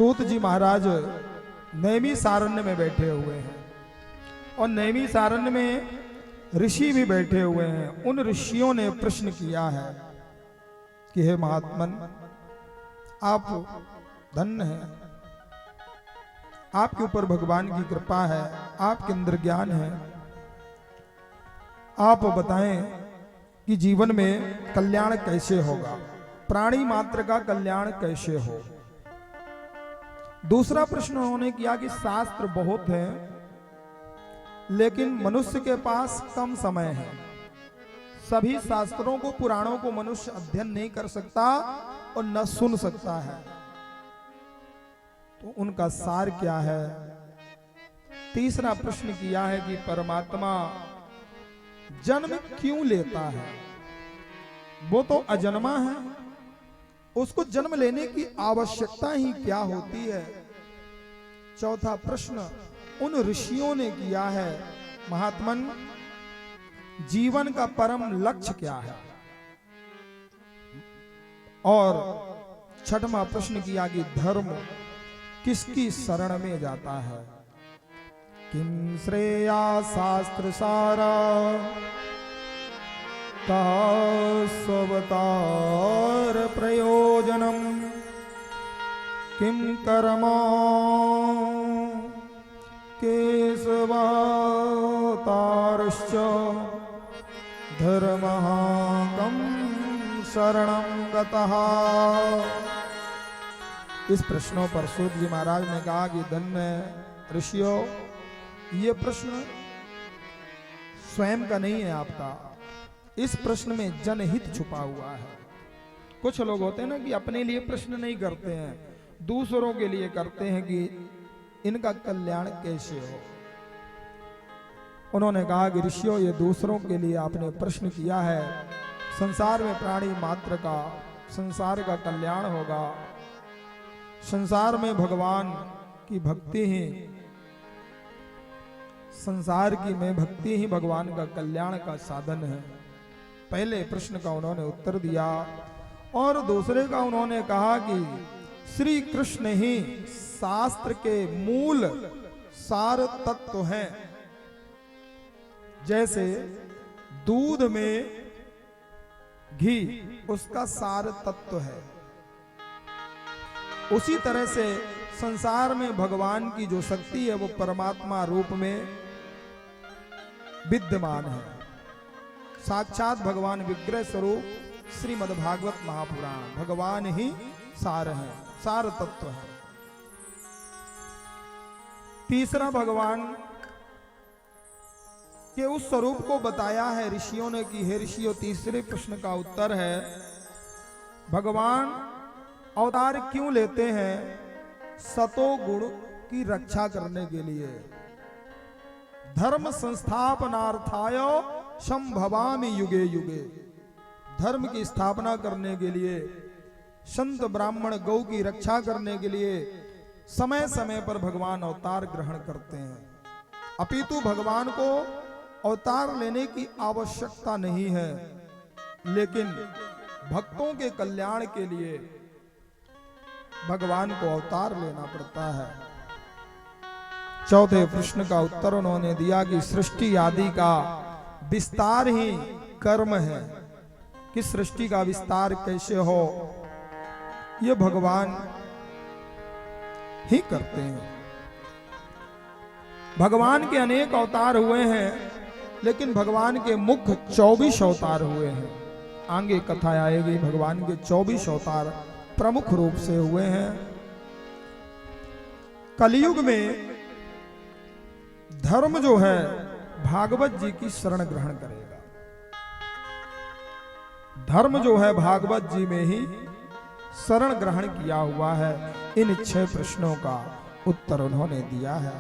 सूत जी महाराज नैमी सारण्य में बैठे हुए हैं और नैमी सारण्य में ऋषि भी बैठे हुए हैं। उन ऋषियों ने प्रश्न किया है कि हे महात्मन, आप धन्य हैं, आपके ऊपर भगवान की कृपा है, आपके अंदर ज्ञान है। आप बताएं कि जीवन में कल्याण कैसे होगा, प्राणी मात्र का कल्याण कैसे हो। दूसरा प्रश्न उन्होंने किया कि शास्त्र बहुत है लेकिन मनुष्य के पास कम समय है। सभी शास्त्रों को, पुराणों को मनुष्य अध्ययन नहीं कर सकता और न सुन सकता है, तो उनका सार क्या है। तीसरा प्रश्न किया है कि परमात्मा जन्म क्यों लेता है, वो तो अजन्मा है, उसको जन्म लेने की आवश्यकता ही क्या होती है। चौथा प्रश्न उन ऋषियों ने किया है, महात्मन जीवन का परम लक्ष्य क्या है। और छठवां प्रश्न किया कि धर्म किसकी शरण में जाता है। किम श्रेया शास्त्र सारा का स्ववतार प्रयोजनम किम कर्मा केशवातारश्च धर्मः कं शरणं गतः। इस प्रश्नों पर सूत जी महाराज ने कहा कि धन्य ऋषियों, ये प्रश्न स्वयं का नहीं है आपका, इस प्रश्न में जनहित छुपा हुआ है। कुछ लोग होते हैं ना कि अपने लिए प्रश्न नहीं करते हैं, दूसरों के लिए करते हैं कि इनका कल्याण कैसे हो। उन्होंने कहा कि ऋषियों, ये दूसरों के लिए आपने प्रश्न किया है, संसार में प्राणी मात्र का, संसार का कल्याण होगा, संसार में भगवान की भक्ति ही, संसार की में भक्ति ही भगवान का कल्याण का साधन है। पहले प्रश्न का उन्होंने उत्तर दिया और दूसरे का उन्होंने कहा कि श्री कृष्ण ही शास्त्र के मूल सार तत्व हैं। जैसे दूध में घी उसका सार तत्व है, उसी तरह से संसार में भगवान की जो शक्ति है वो परमात्मा रूप में विद्यमान है। साक्षात भगवान विग्रह स्वरूप श्रीमद् भागवत महापुराण, भगवान ही सार है, सार तत्व है। तीसरा भगवान के उस स्वरूप को बताया है ऋषियों ने कि हे ऋषियों, तीसरे प्रश्न का उत्तर है भगवान अवतार क्यों लेते हैं, सतो गुण की रक्षा करने के लिए। धर्म संस्थापनार्थाय संभवामि युगे युगे, धर्म की स्थापना करने के लिए, संत ब्राह्मण गौ की रक्षा करने के लिए समय समय पर भगवान अवतार ग्रहण करते हैं। अपितु भगवान को अवतार लेने की आवश्यकता नहीं है, लेकिन भक्तों के कल्याण के लिए भगवान को अवतार लेना पड़ता है। चौथे प्रश्न का उत्तर उन्होंने दिया कि सृष्टि आदि का विस्तार ही कर्म है, कि सृष्टि का विस्तार कैसे हो ये भगवान ही करते हैं। भगवान के अनेक अवतार हुए हैं, लेकिन भगवान के मुख्य 24 अवतार हुए हैं। आगे कथा आएगी, भगवान के 24 अवतार प्रमुख रूप से हुए हैं। कलयुग में धर्म जो है भागवत जी की शरण ग्रहण करेगा। धर्म जो है भागवत जी में ही शरण ग्रहण किया हुआ है। इन 6 प्रश्नों का उत्तर उन्होंने दिया है।